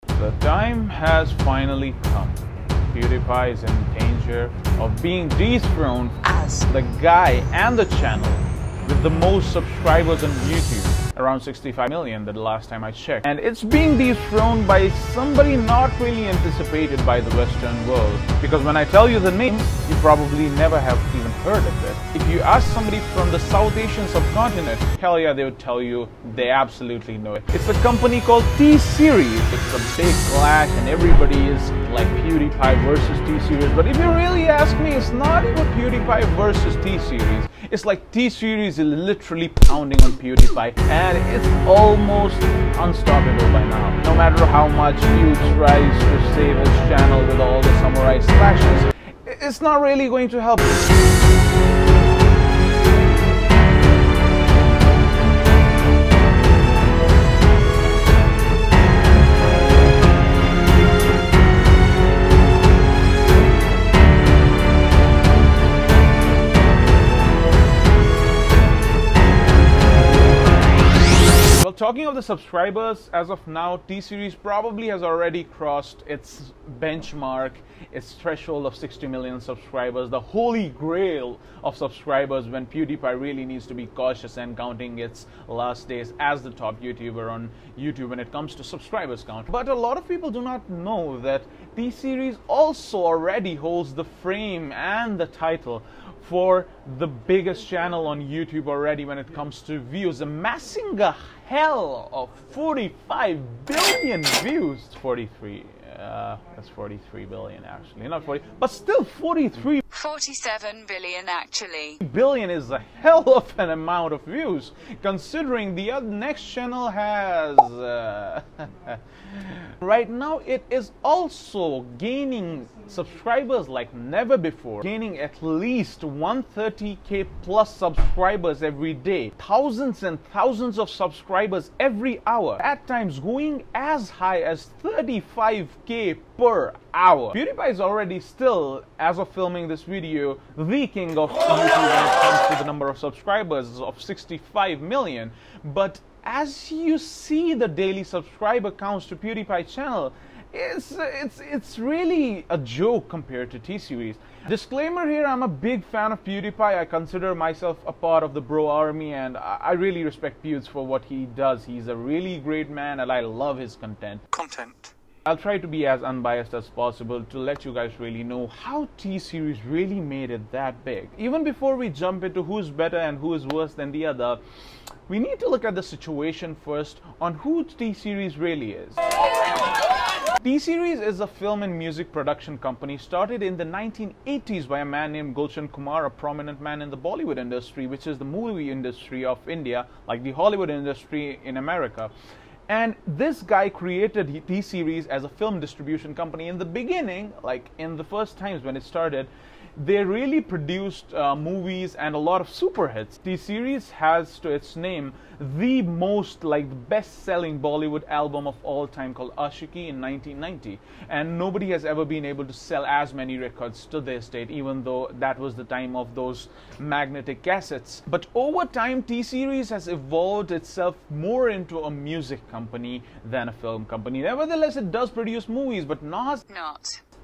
The time has finally come. PewDiePie is in danger of being dethroned as the guy and the channel with the most subscribers on YouTube. Around 65 million the last time I checked. And it's being dethroned by somebody not really anticipated by the Western world. Because when I tell you the name, you probably never have even heard of it. If you ask somebody from the South Asian subcontinent, hell yeah, they would tell you they absolutely know it. It's a company called TSeries. It's a big clash and everybody is like PewDiePie versus TSeries. But if you really ask me, it's not even PewDiePie versus TSeries. It's like TSeries is literally pounding on PewDiePie and it's almost unstoppable by now. No matter how much Pew tries to save his channel with all the samurai slashes, it's not really going to help. Talking of the subscribers, as of now, TSeries probably has already crossed its benchmark, its threshold of 60 million subscribers, the holy grail of subscribers when PewDiePie really needs to be cautious and counting its last days as the top YouTuber on YouTube when it comes to subscribers count. But a lot of people do not know that TSeries also already holds the frame and the title for the biggest channel on YouTube already when it comes to views, amassing a hell of 45 billion views. 43, that's 43 billion actually, not 40, but still 43. 47 billion actually. Billion is a hell of an amount of views, considering the next channel has right now it is also gaining subscribers like never before, gaining at least 130k plus subscribers every day, thousands and thousands of subscribers every hour, at times going as high as 35k per hour. PewDiePie is already still, as of filming this video, the king of YouTube when it comes to the number of subscribers of 65 million. But as you see the daily subscriber counts to PewDiePie channel, it's really a joke compared to TSeries. Disclaimer here, I'm a big fan of PewDiePie. I consider myself a part of the bro army and I really respect Pewds for what he does. He's a really great man and I love his content. I'll try to be as unbiased as possible to let you guys really know how TSeries really made it that big. Even before we jump into who's better and who is worse than the other, we need to look at the situation first on who TSeries really is. TSeries is a film and music production company started in the 1980s by a man named Gulshan Kumar, a prominent man in the Bollywood industry, which is the movie industry of India, like the Hollywood industry in America. And this guy created TSeries as a film distribution company. In the beginning, like in the first times when it started, they really produced movies and a lot of super hits. TSeries has to its name the most best-selling Bollywood album of all time called Aashiki in 1990. And nobody has ever been able to sell as many records to this date, even though that was the time of those magnetic cassettes. But over time, TSeries has evolved itself more into a music company than a film company. Nevertheless, it does produce movies, but not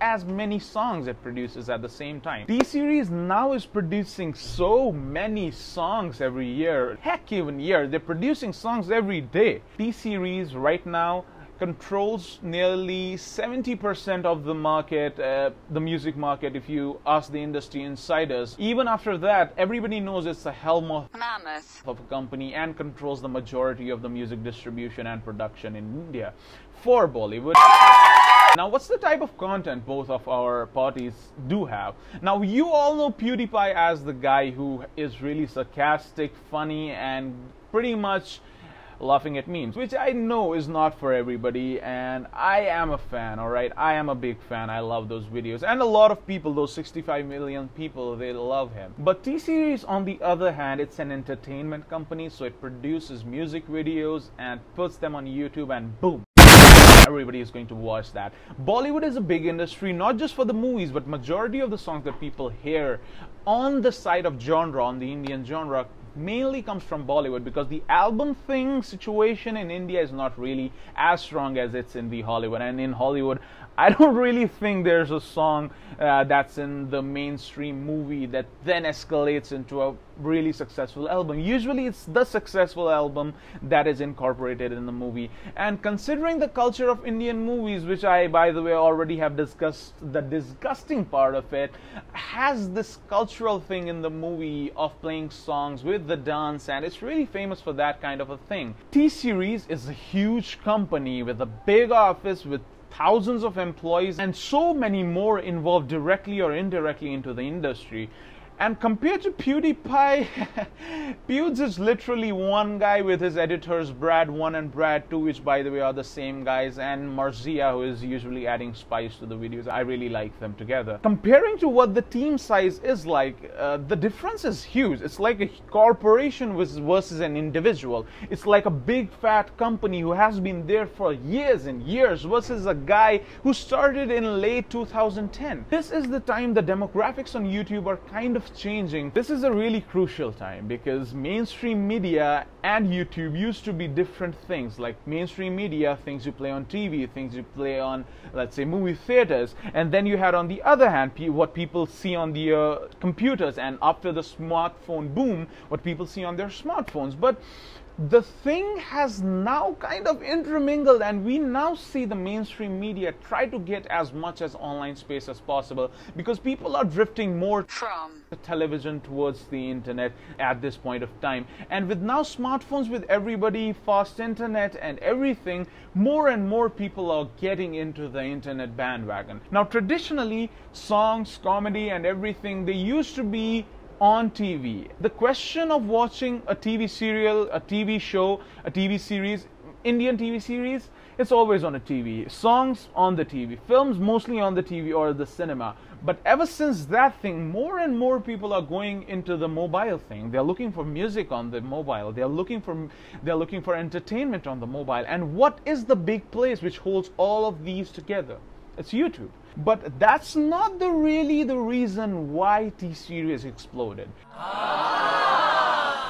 as many songs it produces at the same time. TSeries now is producing so many songs every year. Heck, even year, they're producing songs every day. TSeries right now controls nearly 70% of the market, the music market, if you ask the industry insiders. Even after that, everybody knows it's a mammoth of a company and controls the majority of the music distribution and production in India for Bollywood. Now, what's the type of content both of our parties do have? Now, you all know PewDiePie as the guy who is really sarcastic, funny, and pretty much laughing at memes, which I know is not for everybody, and I am a fan, alright? I am a big fan. I love those videos. And a lot of people, those 65 million people, they love him. But TSeries, on the other hand, it's an entertainment company, so it produces music videos and puts them on YouTube, and boom, everybody is going to watch that. Bollywood is a big industry, not just for the movies, but majority of the songs that people hear on the side of genre, on the Indian genre, mainly comes from Bollywood, because the album thing situation in India is not really as strong as it's in the Hollywood. And in Hollywood, I don't really think there's a song that's in the mainstream movie that then escalates into a really successful album. Usually it's the successful album that is incorporated in the movie. And considering the culture of Indian movies, which I, by the way, already have discussed, the disgusting part of it has this cultural thing in the movie of playing songs with the dance, and it's really famous for that kind of a thing. T-Series is a huge company with a big office with thousands of employees and so many more involved directly or indirectly into the industry. And compared to PewDiePie, Pewds is literally one guy with his editors Brad 1 and Brad 2, which by the way are the same guys, and Marzia, who is usually adding spice to the videos. I really like them together. Comparing to what the team size is like, the difference is huge. It's like a corporation versus an individual. It's like a big fat company who has been there for years and years versus a guy who started in late 2010. This is the time the demographics on YouTube are kind of changing. This is a really crucial time because mainstream media and YouTube used to be different things. Like mainstream media, things you play on TV, things you play on, let's say, movie theaters, and then you had on the other hand what people see on the computers, and after the smartphone boom, what people see on their smartphones. But the thing has now kind of intermingled, and we now see the mainstream media try to get as much as online space as possible because people are drifting more from the television towards the internet at this point of time. And with now smartphones, with everybody, fast internet and everything, more and more people are getting into the internet bandwagon. Now traditionally, songs, comedy and everything, they used to be on TV. The question of watching a TV serial, a TV show, a TV series, Indian TV series, it's always on a TV. Songs on the TV, films mostly on the TV or the cinema. But ever since that thing, more and more people are going into the mobile thing. They're looking for music on the mobile. They're looking for entertainment on the mobile. And what is the big place which holds all of these together? It's YouTube. But that's not really the reason why T-Series exploded.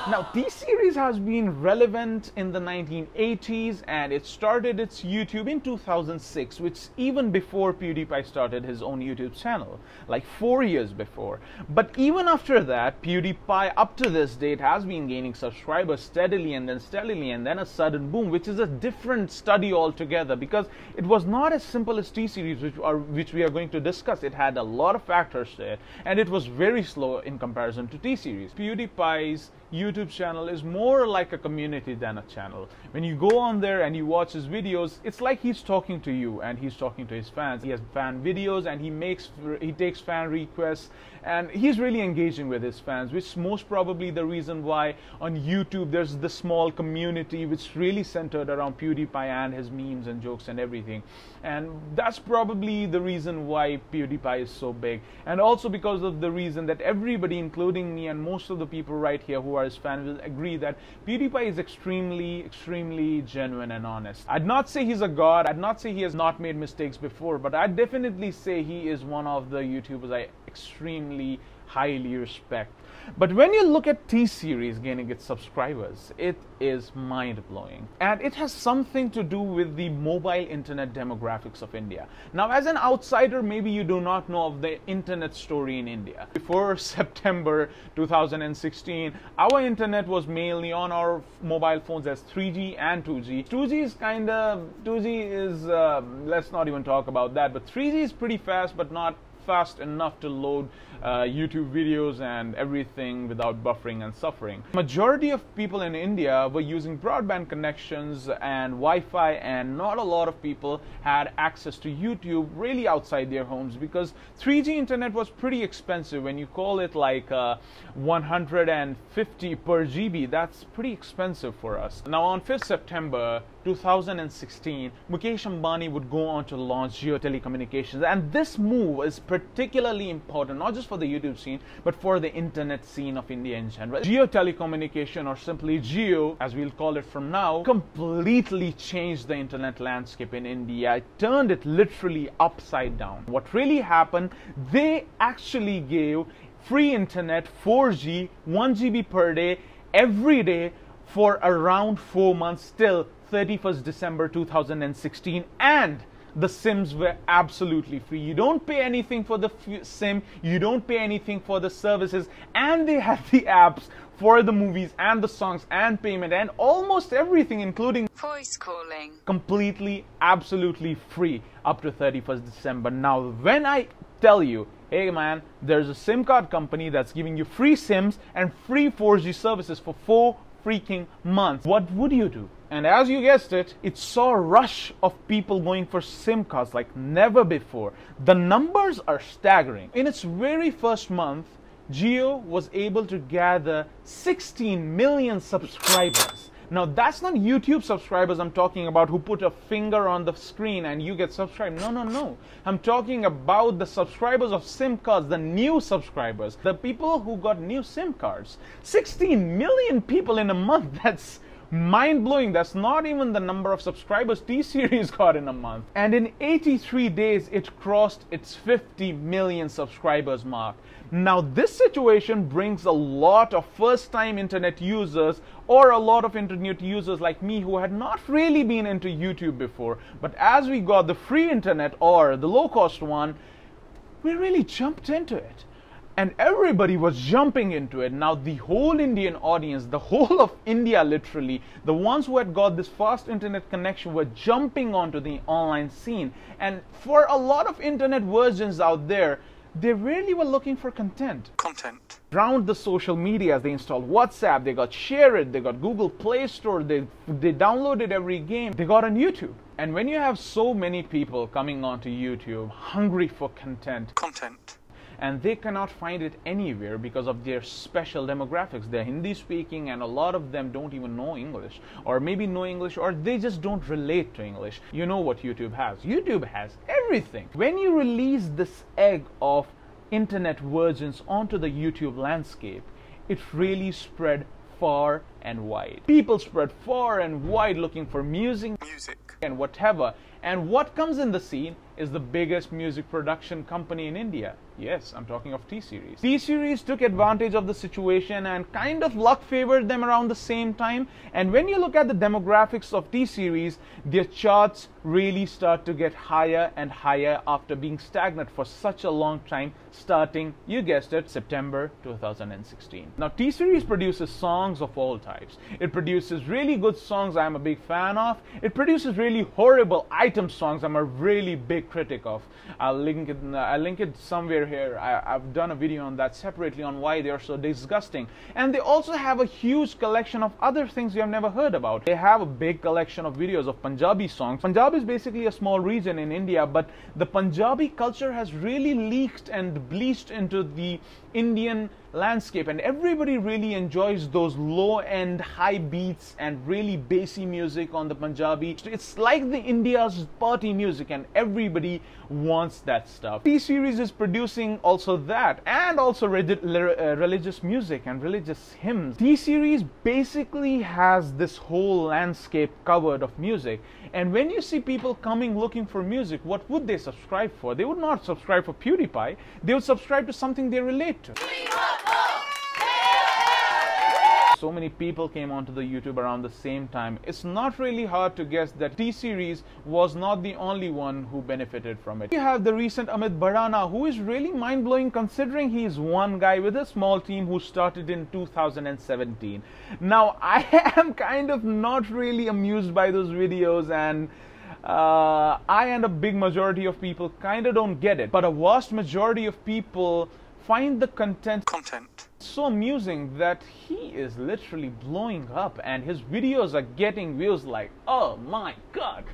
Now, T-Series has been relevant in the 1980s, and it started its YouTube in 2006, which even before PewDiePie started his own YouTube channel, like 4 years before. But even after that, PewDiePie up to this date has been gaining subscribers steadily and then a sudden boom, which is a different study altogether, because it was not as simple as T-Series, which we are going to discuss. It had a lot of factors there, and it was very slow in comparison to T-Series. PewDiePie's YouTube channel is more like a community than a channel. When you go on there and you watch his videos, it's like he's talking to you and he's talking to his fans. He has fan videos and he takes fan requests, and he's really engaging with his fans, which is most probably the reason why on YouTube there's the small community which really centered around PewDiePie and his memes and jokes and everything. And that's probably the reason why PewDiePie is so big, and also because of the reason that everybody, including me and most of the people right here who are his fans, will agree that PewDiePie is extremely genuine and honest. I'd not say he's a god, I'd not say he has not made mistakes before, but I'd definitely say he is one of the YouTubers I extremely highly respect. But when you look at T-Series gaining its subscribers, it is mind-blowing. And it has something to do with the mobile internet demographics of India. Now, as an outsider, maybe you do not know of the internet story in India. Before September 2016, our internet was mainly on our mobile phones as 3G and 2G. 2G is, let's not even talk about that, but 3G is pretty fast, but not fast enough to load YouTube videos and everything without buffering and suffering. Majority of people in India were using broadband connections and Wi-Fi, and not a lot of people had access to YouTube really outside their homes, because 3G internet was pretty expensive. When you call it like 150 per GB, that's pretty expensive for us. Now on 5th September 2016, Mukesh Ambani would go on to launch Jio Telecommunications, and this move is particularly important, not just for the YouTube scene, but for the internet scene of India in general. Jio Telecommunication, or simply Jio, as we'll call it from now, completely changed the internet landscape in India. It turned it literally upside down. What really happened, they actually gave free internet, 4G, 1 GB per day, every day for around 4 months till 31st December 2016, and the SIMs were absolutely free. You don't pay anything for the SIM, you don't pay anything for the services, and they had the apps for the movies and the songs and payment and almost everything, including voice calling, completely, absolutely free up to 31st December. Now, when I tell you, hey man, there's a SIM card company that's giving you free SIMs and free 4G services for 4 freaking months, what would you do? And as you guessed it, it saw a rush of people going for SIM cards like never before. The numbers are staggering. In its very first month, Jio was able to gather 16 million subscribers. Now, that's not YouTube subscribers I'm talking about who put a finger on the screen and you get subscribed. No, no, no. I'm talking about the subscribers of SIM cards, the new subscribers, the people who got new SIM cards. 16 million people in a month. That's mind-blowing. That's not even the number of subscribers T-Series got in a month. And in 83 days, it crossed its 50 million subscribers mark. Now, this situation brings a lot of first-time internet users or a lot of internet users like me who had not really been into YouTube before. But as we got the free internet or the low-cost one, we really jumped into it. And everybody was jumping into it. Now, the whole Indian audience, the whole of India literally, the ones who had got this fast internet connection were jumping onto the online scene. And for a lot of internet virgins out there, they really were looking for content. Around the social media, they installed WhatsApp, they got Share It, they got Google Play Store, they downloaded every game, they got on YouTube. And when you have so many people coming onto YouTube, hungry for content, and they cannot find it anywhere because of their special demographics. They're Hindi speaking and a lot of them don't even know English, or maybe know English, or they just don't relate to English. You know what YouTube has? YouTube has everything. When you release this egg of internet virgins onto the YouTube landscape, it really spread far and wide. People spread far and wide looking for music and whatever. And what comes in the scene is the biggest music production company in India. Yes, I'm talking of T-Series. T-Series took advantage of the situation and kind of luck favored them around the same time. And when you look at the demographics of T-Series, their charts really start to get higher and higher after being stagnant for such a long time, starting, you guessed it, September 2016. Now, T-Series produces songs of all types. It produces really good songs I'm a big fan of. It produces really horrible item songs I'm a really big critic of. I'll link it somewhere here. I've done a video on that separately on why they are so disgusting. And they also have a huge collection of other things you have never heard about. They have a big collection of videos of Punjabi songs. Punjab is basically a small region in India, but the Punjabi culture has really leaked and bleached into the Indian landscape, and everybody really enjoys those low-end high beats and really bassy music on the Punjabi. It's like the India's party music, and everybody wants that stuff. T-Series is producing also that, and also religious music and religious hymns. T-Series basically has this whole landscape covered of music. And when you see people coming looking for music, what would they subscribe for? They would not subscribe for PewDiePie. They would subscribe to something they relate to. So many people came onto the YouTube around the same time. It's not really hard to guess that T-Series was not the only one who benefited from it. You have the recent Amit Bharana, who is really mind-blowing considering he is one guy with a small team who started in 2017. Now, I am kind of not really amused by those videos, and I and a big majority of people kind of don't get it. But a vast majority of people find the content so amusing that he is literally blowing up, and his videos are getting views like, oh my god,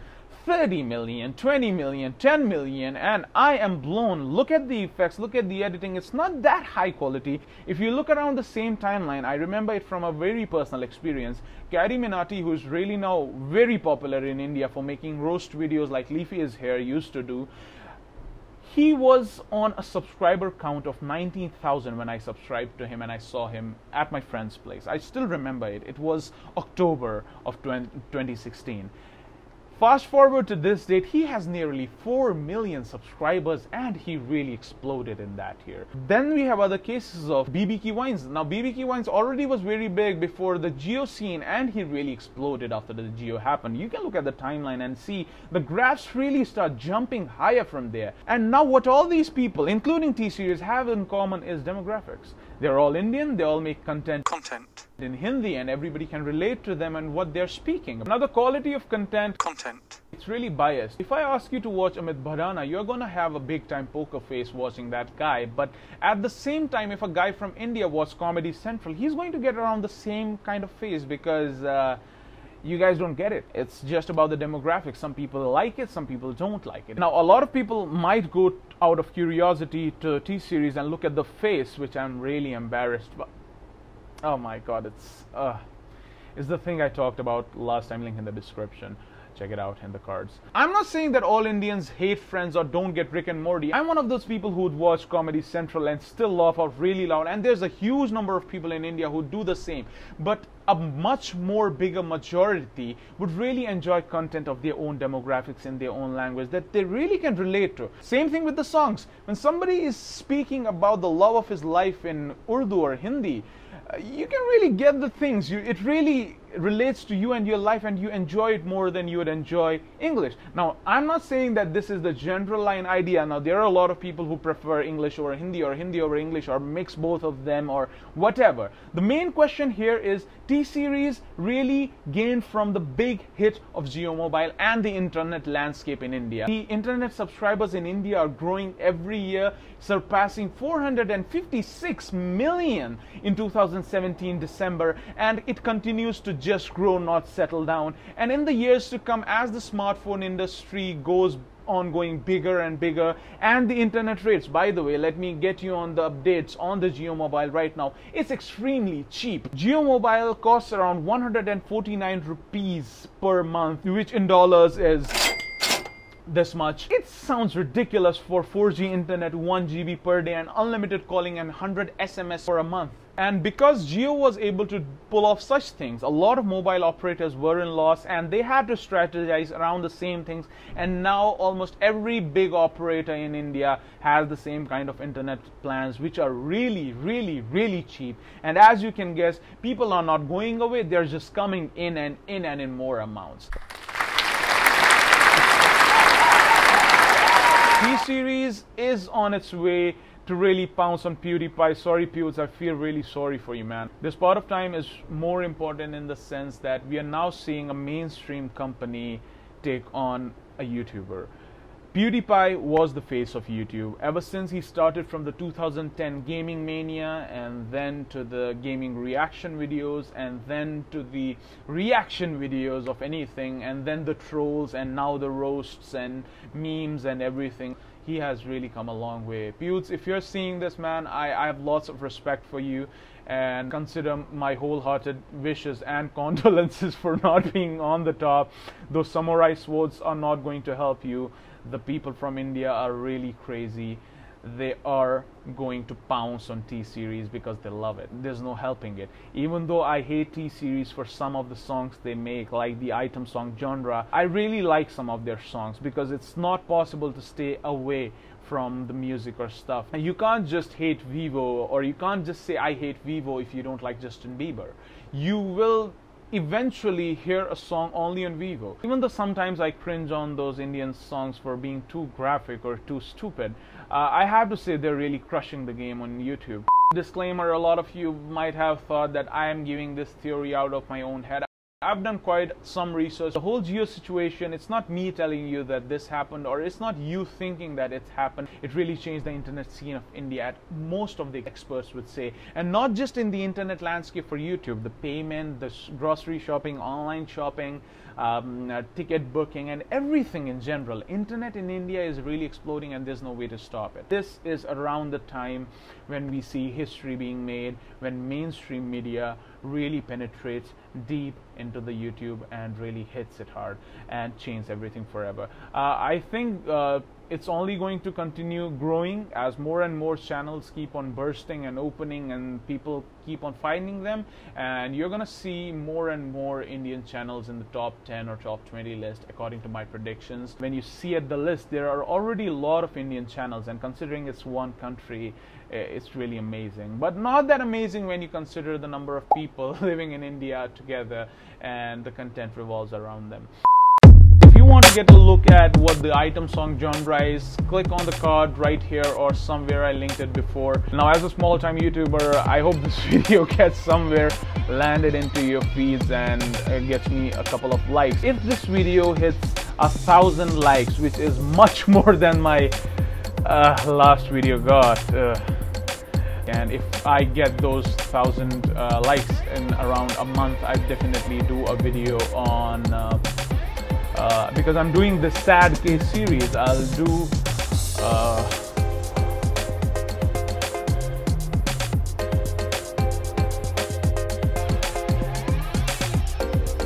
30 million, 20 million, 10 million, and I am blown. Look at the effects, look at the editing. It's not that high quality. If you look around the same timeline, I remember it from a very personal experience. Carrie Minati, who is really now very popular in India for making roast videos like Leafy is Here used to do, he was on a subscriber count of 19,000 when I subscribed to him and I saw him at my friend's place. I still remember it. It was October of 2016. Fast forward to this date, he has nearly 4 million subscribers and he really exploded in that year. Then we have other cases of BBK Wines. Now BBK Wines already was very big before the Geo scene and he really exploded after the Geo happened. You can look at the timeline and see the graphs really start jumping higher from there. And now what all these people, including TSeries, have in common is demographics. They're all Indian, they all make content in Hindi and everybody can relate to them and what they're speaking. Another quality of content, it's really biased. If I ask you to watch Amit Bharana, you're gonna have a big time poker face watching that guy, but at the same time, if a guy from India watches Comedy Central, he's going to get around the same kind of face because you guys don't get it. It's just about the demographics. Some people like it, some people don't like it. Now, a lot of people might go out of curiosity to TSeries and look at the face, which I'm really embarrassed by. Oh my god, it's the thing I talked about last time, link in the description. Check it out in the cards. I'm not saying that all Indians hate Friends or don't get Rick and Morty. I'm one of those people who would watch Comedy Central and still laugh out really loud, and there's a huge number of people in India who do the same. But a much more bigger majority would really enjoy content of their own demographics in their own language that they really can relate to. Same thing with the songs. When somebody is speaking about the love of his life in Urdu or Hindi, you can really get the things. It really relates to you and your life and you enjoy it more than you would enjoy English. Now, I'm not saying that this is the general line idea. Now, there are a lot of people who prefer English over Hindi or Hindi over English or mix both of them or whatever. The main question here is TSeries really gained from the big hit of Geo Mobile and the internet landscape in India. The internet subscribers in India are growing every year, surpassing 456 million in 2017 December, and it continues to just grow, not settle down. And in the years to come, as the smartphone industry goes on going bigger and bigger, and the internet rates, by the way, let me get you on the updates on the Geo Mobile right now. It's extremely cheap. Geo Mobile costs around 149 rupees per month, which in dollars is this much. It sounds ridiculous for 4G internet, 1 GB per day and unlimited calling and 100 SMS for a month. And because Jio was able to pull off such things, a lot of mobile operators were in loss and they had to strategize around the same things. And now almost every big operator in India has the same kind of internet plans, which are really, really, really cheap. And as you can guess, people are not going away, they're just coming in and in more amounts. TSeries is on its way to really pounce on PewDiePie. Sorry, Pewds, I feel really sorry for you, man. This part of time is more important in the sense that we are now seeing a mainstream company take on a YouTuber. PewDiePie was the face of YouTube ever since he started from the 2010 gaming mania, and then to the gaming reaction videos, and then to the reaction videos of anything, and then the trolls, and now the roasts and memes and everything. He has really come a long way. Pewds, if you're seeing this, man, I have lots of respect for you and consider my wholehearted wishes and condolences for not being on the top. Those samurai swords are not going to help you. The people from India are really crazy. They are going to pounce on TSeries because they love it. There's no helping it. Even though I hate TSeries for some of the songs they make, like the item song genre, I really like some of their songs because it's not possible to stay away from the music or stuff. And you can't just hate Vivo, or you can't just say I hate Vivo if you don't like Justin Bieber. You will eventually hear a song only on Vivo. Even though sometimes I cringe on those Indian songs for being too graphic or too stupid, I have to say they're really crushing the game on YouTube. Disclaimer, a lot of you might have thought that I am giving this theory out of my own head. I've done quite some research. The whole Geo situation, it's not me telling you that this happened, or it's not you thinking that it's happened. It really changed the internet scene of India, most of the experts would say. And not just in the internet landscape for YouTube, the payment, the grocery shopping, online shopping, ticket booking, and everything in general. Internet in India is really exploding and there's no way to stop it. This is around the time when we see history being made, when mainstream media really penetrates deep into the YouTube and really hits it hard and changes everything forever. I think it's only going to continue growing as more and more channels keep on bursting and opening and people keep on finding them, and you're gonna see more and more Indian channels in the top 10 or top 20 list according to my predictions. When you see at the list, there are already a lot of Indian channels, and considering it's one country, it's really amazing. But not that amazing when you consider the number of people living in India together and the content revolves around them. If you want to get a look at what the item song genre is, click on the card right here or somewhere. I linked it before. Now, as a small time YouTuber, I hope this video gets somewhere landed into your feeds and gets me a couple of likes. If this video hits 1,000 likes, which is much more than my last video got, and if I get those 1,000 likes in around a month, I definitely do a video on because I'm doing the sad case series. I'll do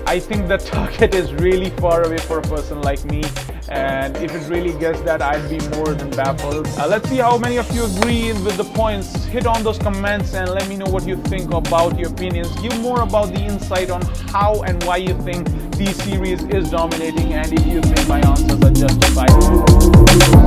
I think the target is really far away for a person like me, and if it really gets that, I'd be more than baffled. Let's see how many of you agree with the points. Hit on those comments and let me know what you think about your opinions. Give more about the insight on how and why you think TSeries is dominating, and if you think my answers are justified.